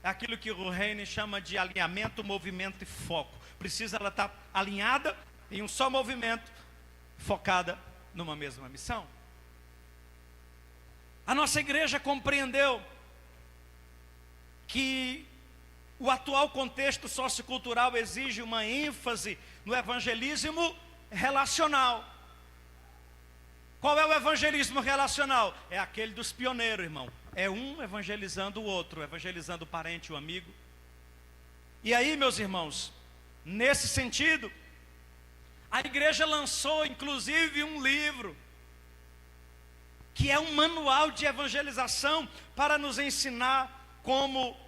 É aquilo que o Reine chama de alinhamento, movimento e foco. Precisa ela estar alinhada em um só movimento, focada numa mesma missão. A nossa igreja compreendeu que o atual contexto sociocultural exige uma ênfase no evangelismo relacional. Qual é o evangelismo relacional? É aquele dos pioneiros, irmão. É um evangelizando o outro, evangelizando o parente, o amigo. E aí, meus irmãos, nesse sentido, a igreja lançou inclusive um livro que é um manual de evangelização para nos ensinar como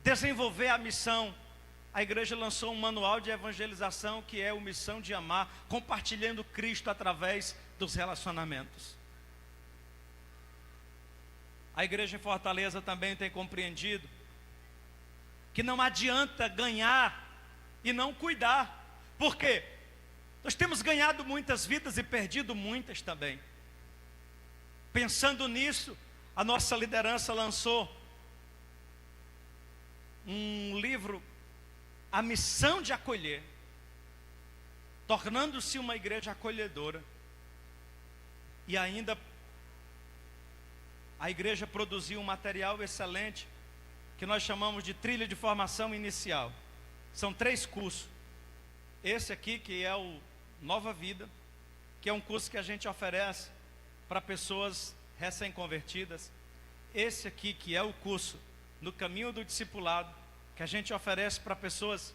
desenvolver a missão. A igreja lançou um manual de evangelização que é o Missão de Amar, compartilhando Cristo através dos relacionamentos. A igreja em Fortaleza também tem compreendido que não adianta ganhar e não cuidar. Por quê? Nós temos ganhado muitas vidas e perdido muitas também. Pensando nisso, a nossa liderança lançou um livro, A Missão de Acolher, tornando-se uma igreja acolhedora. E ainda a igreja produziu um material excelente que nós chamamos de trilha de formação inicial. São 3 cursos. Esse aqui que é o Nova Vida, que é um curso que a gente oferece para pessoas recém-convertidas. Esse aqui que é o curso No Caminho do Discipulado, que a gente oferece para pessoas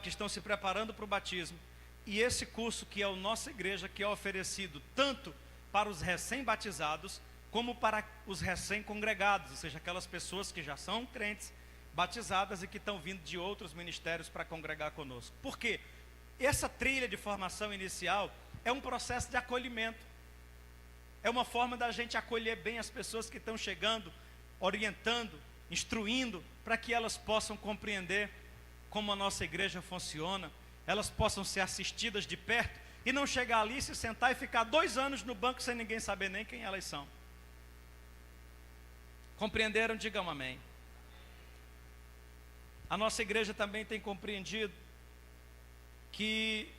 que estão se preparando para o batismo. E esse curso que é o Nossa Igreja, que é oferecido tanto para os recém-batizados, como para os recém-congregados, ou seja, aquelas pessoas que já são crentes, batizadas e que estão vindo de outros ministérios para congregar conosco. Por quê? Essa trilha de formação inicial é um processo de acolhimento. É uma forma da gente acolher bem as pessoas que estão chegando, orientando, instruindo, para que elas possam compreender como a nossa igreja funciona, elas possam ser assistidas de perto e não chegar ali, se sentar e ficar 2 anos no banco sem ninguém saber nem quem elas são. Compreenderam? Digam amém. A nossa igreja também tem compreendido que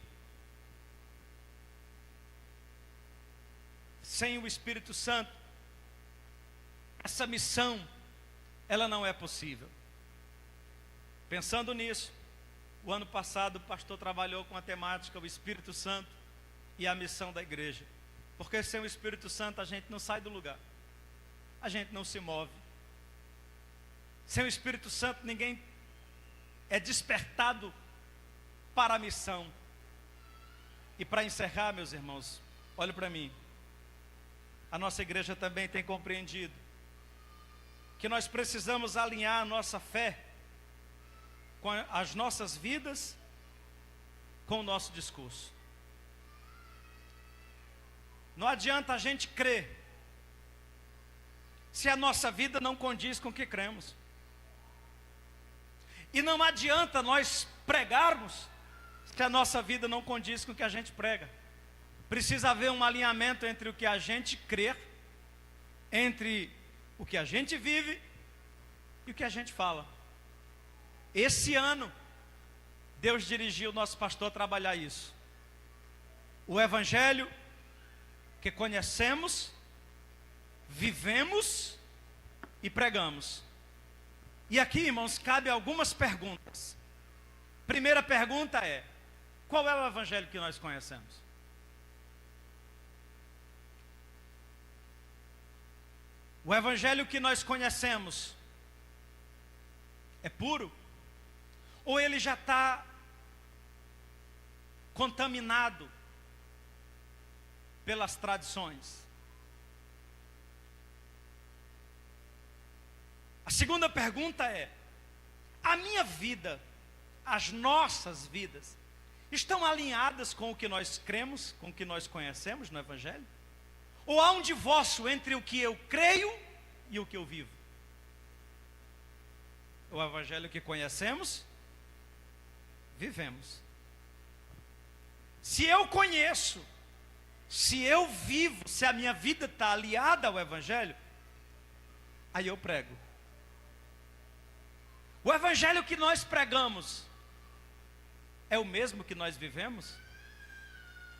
sem o Espírito Santo, essa missão, ela não é possível. Pensando nisso, o ano passado o pastor trabalhou com a temática o Espírito Santo e a missão da igreja. Porque sem o Espírito Santo a gente não sai do lugar, a gente não se move. Sem o Espírito Santo ninguém é despertado para a missão. E para encerrar, meus irmãos, olhe para mim. A nossa igreja também tem compreendido que nós precisamos alinhar a nossa fé com as nossas vidas, com o nosso discurso. Não adianta a gente crer se a nossa vida não condiz com o que cremos. E não adianta nós pregarmos se a nossa vida não condiz com o que a gente prega. Precisa haver um alinhamento entre o que a gente crê, entre o que a gente vive e o que a gente fala. Esse ano, Deus dirigiu o nosso pastor a trabalhar isso. O evangelho que conhecemos, vivemos e pregamos. E aqui, irmãos, cabe algumas perguntas. Primeira pergunta é: qual é o evangelho que nós conhecemos? O evangelho que nós conhecemos é puro? Ou ele já está contaminado pelas tradições? A segunda pergunta é: a minha vida, as nossas vidas, estão alinhadas com o que nós cremos, com o que nós conhecemos no evangelho? Ou há um divórcio entre o que eu creio e o que eu vivo? O evangelho que conhecemos, vivemos. Se eu conheço, se eu vivo, se a minha vida está aliada ao evangelho, aí eu prego. O evangelho que nós pregamos é o mesmo que nós vivemos?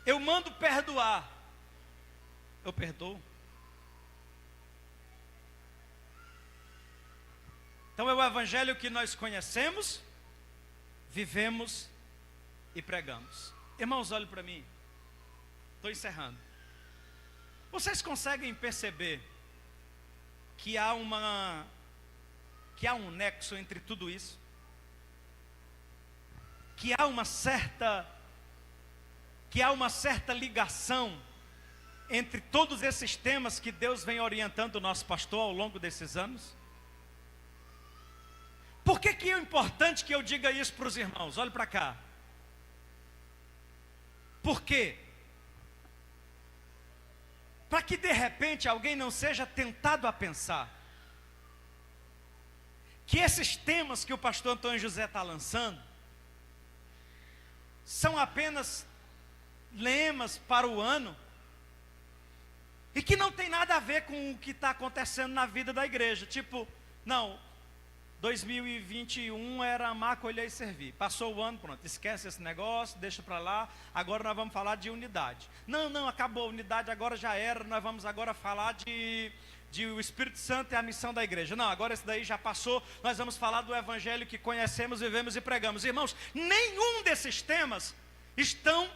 Eu mando perdoar, eu perdoo? Então é o evangelho que nós conhecemos, vivemos e pregamos. Irmãos, olhem para mim. Estou encerrando. Vocês conseguem perceber que há um nexo entre tudo isso? Que há uma certa ligação entre todos esses temas que Deus vem orientando o nosso pastor ao longo desses anos? Por que é importante que eu diga isso para os irmãos? Olhe para cá. Por quê? Para que de repente alguém não seja tentado a pensar que esses temas que o pastor Antônio José está lançando são apenas lemas para o ano e que não tem nada a ver com o que está acontecendo na vida da igreja. Tipo, não, 2021 era amar, colher e servir. Passou o ano, pronto, esquece esse negócio, deixa para lá. Agora nós vamos falar de unidade. Não, acabou a unidade, agora já era. Nós vamos agora falar de o Espírito Santo e a missão da igreja. Não, agora esse daí já passou. Nós vamos falar do evangelho que conhecemos, vivemos e pregamos. Irmãos, nenhum desses temas estão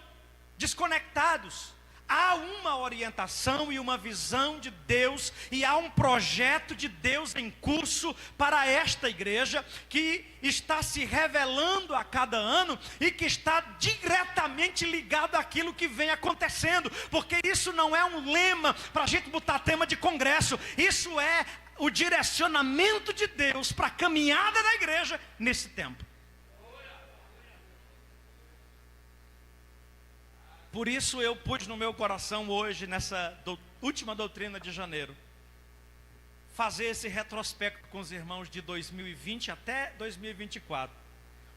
desconectados. Há uma orientação e uma visão de Deus, e há um projeto de Deus em curso para esta igreja, que está se revelando a cada ano, e que está diretamente ligado àquilo que vem acontecendo, porque isso não é um lema para a gente botar tema de congresso, isso é o direcionamento de Deus para a caminhada da igreja nesse tempo. Por isso eu pude no meu coração hoje, nessa última doutrina de janeiro, fazer esse retrospecto com os irmãos de 2020 até 2024,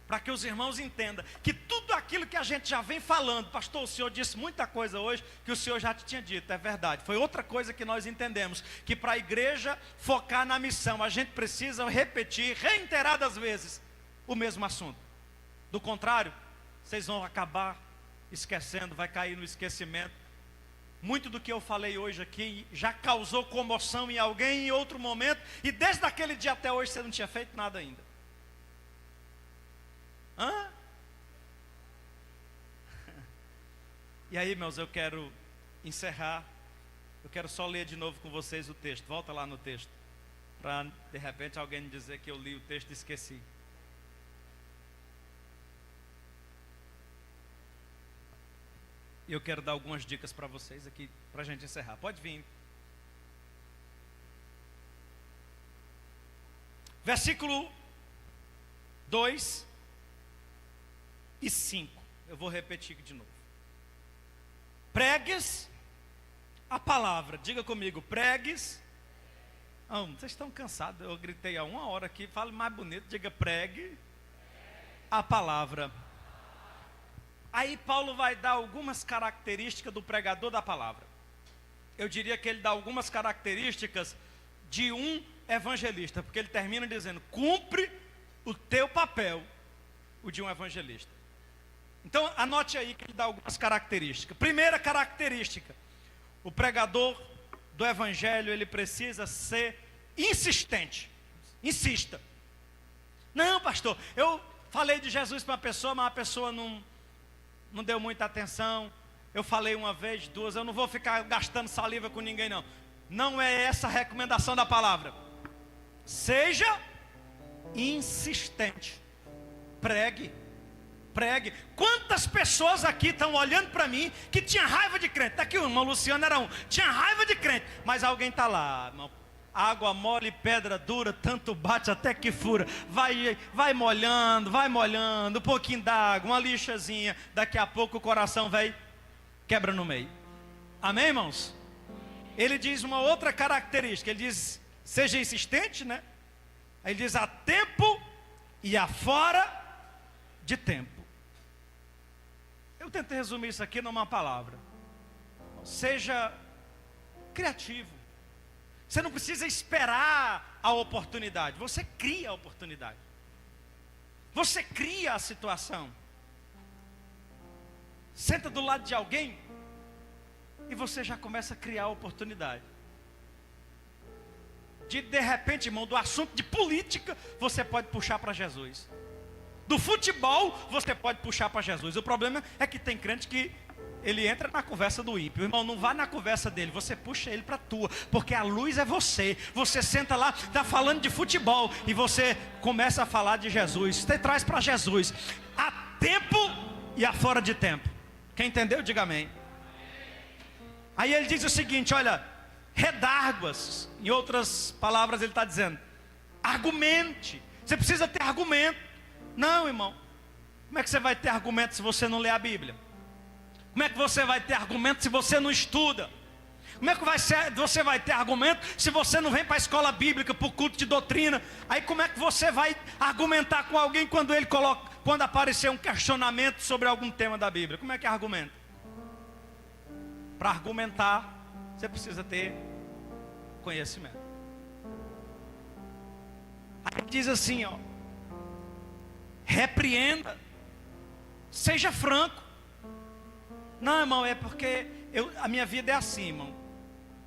para que os irmãos entendam que tudo aquilo que a gente já vem falando, pastor, o senhor disse muita coisa hoje que o senhor já tinha dito, é verdade, foi outra coisa que nós entendemos, que para a igreja focar na missão, a gente precisa repetir reiteradas vezes o mesmo assunto. Do contrário, vocês vão acabar esquecendo, vai cair no esquecimento. Muito do que eu falei hoje aqui já causou comoção em alguém em outro momento, e desde aquele dia até hoje você não tinha feito nada ainda. E aí, meus, eu quero encerrar. Eu quero só ler de novo com vocês o texto. Volta lá no texto, para de repente alguém me dizer que eu li o texto e esqueci. E eu quero dar algumas dicas para vocês aqui, para a gente encerrar. Pode vir. Versículo 2 e 5. Eu vou repetir de novo. Pregues a palavra. Diga comigo, pregues. Vocês estão cansados, eu gritei há 1 hora aqui. Fale mais bonito, diga pregue a palavra. Aí Paulo vai dar algumas características do pregador da palavra. Eu diria que ele dá algumas características de um evangelista, porque ele termina dizendo, cumpre o teu papel, o de um evangelista. Então anote aí que ele dá algumas características. Primeira característica, o pregador do evangelho, ele precisa ser insistente. Insista. Não, pastor, eu falei de Jesus para uma pessoa, mas a pessoa não deu muita atenção. Eu falei uma vez, 2, eu não vou ficar gastando saliva com ninguém não. Não é essa a recomendação da palavra. Seja insistente. Pregue. Quantas pessoas aqui estão olhando para mim que tinha raiva de crente? Está aqui o irmão Luciano era um, tinha raiva de crente, mas alguém está lá, irmão. Água mole, pedra dura, tanto bate até que fura. Vai molhando, um pouquinho d'água, uma lixazinha. Daqui a pouco o coração vai, quebra no meio. Amém, irmãos? Ele diz uma outra característica. Ele diz, seja insistente, né? Aí ele diz, há tempo e há fora de tempo. Eu tentei resumir isso aqui numa palavra. Seja criativo. Você não precisa esperar a oportunidade. Você cria a oportunidade. Você cria a situação. Senta do lado de alguém e você já começa a criar a oportunidade. De repente, irmão, do assunto de política, você pode puxar para Jesus. Do futebol, você pode puxar para Jesus. O problema é que tem crente que ele entra na conversa do ímpio. Irmão, não vá na conversa dele, você puxa ele para a tua, porque a luz é você. Você senta lá, está falando de futebol, e você começa a falar de Jesus. Você traz para Jesus. Há tempo e há fora de tempo. Quem entendeu, diga amém. Aí ele diz o seguinte, olha, redárguas. Em outras palavras ele está dizendo, argumente. Você precisa ter argumento. Não, irmão. Como é que você vai ter argumento se você não lê a Bíblia? Como é que você vai ter argumento se você não estuda? Como é que você vai ter argumento se você não vem para a escola bíblica, para o culto de doutrina? Aí como é que você vai argumentar com alguém quando aparecer um questionamento sobre algum tema da Bíblia? Como é que argumenta? Para argumentar, você precisa ter conhecimento. Aí diz assim, ó, repreenda, seja franco. Não, irmão, é porque a minha vida é assim, irmão.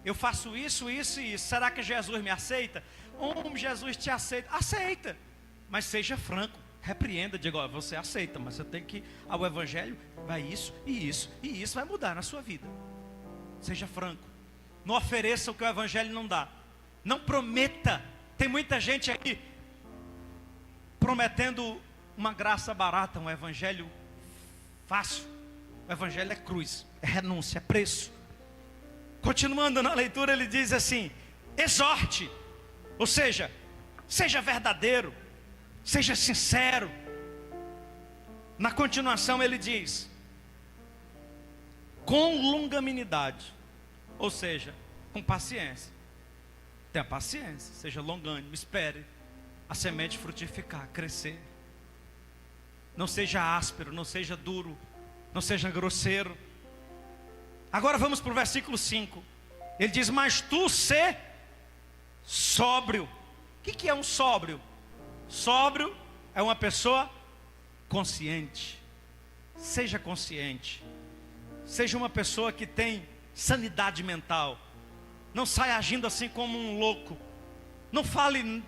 Eu faço isso, isso e isso. Será que Jesus me aceita? Jesus te aceita. Aceita, mas seja franco. Repreenda, diga, ó, você aceita, mas você tem que, ao Evangelho, vai isso e isso e isso vai mudar na sua vida. Seja franco. Não ofereça o que o Evangelho não dá. Não prometa. Tem muita gente aí prometendo uma graça barata, um Evangelho fácil. O Evangelho é cruz, é renúncia, é preço. Continuando na leitura, ele diz assim: exorte, ou seja, seja verdadeiro, seja sincero. Na continuação ele diz, com longanimidade, ou seja, com paciência. Tenha paciência, seja longânimo, espere a semente frutificar, crescer. Não seja áspero, não seja duro, não seja grosseiro. Agora vamos para o versículo 5. Ele diz, mas tu sê sóbrio. O que é um sóbrio? Sóbrio é uma pessoa consciente. Seja consciente. Seja uma pessoa que tem sanidade mental. Não saia agindo assim como um louco. Não fale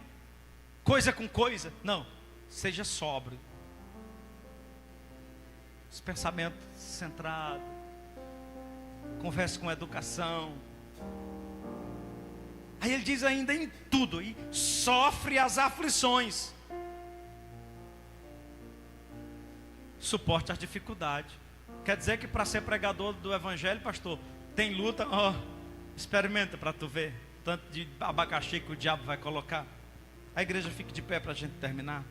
coisa com coisa. Não, seja sóbrio. Os pensamentos centrados. Converse com educação. Aí ele diz ainda em tudo, e sofre as aflições. Suporte as dificuldades. Quer dizer que para ser pregador do Evangelho, pastor, tem luta? Experimenta para tu ver. Tanto de abacaxi que o diabo vai colocar. A igreja fique de pé para a gente terminar.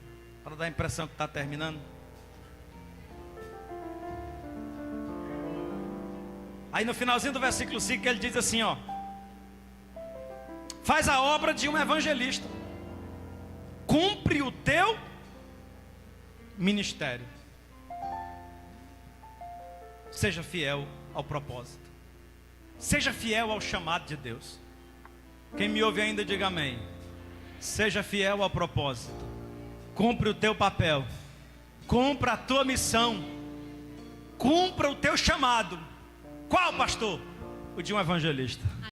Para dar a impressão que está terminando. Aí no finalzinho do versículo 5 ele diz assim, ó: faz a obra de um evangelista, cumpre o teu ministério, seja fiel ao propósito, seja fiel ao chamado de Deus. Quem me ouve ainda diga amém. Seja fiel ao propósito, cumpre o teu papel, cumpra a tua missão, cumpra o teu chamado. Qual, pastor? O de um evangelista.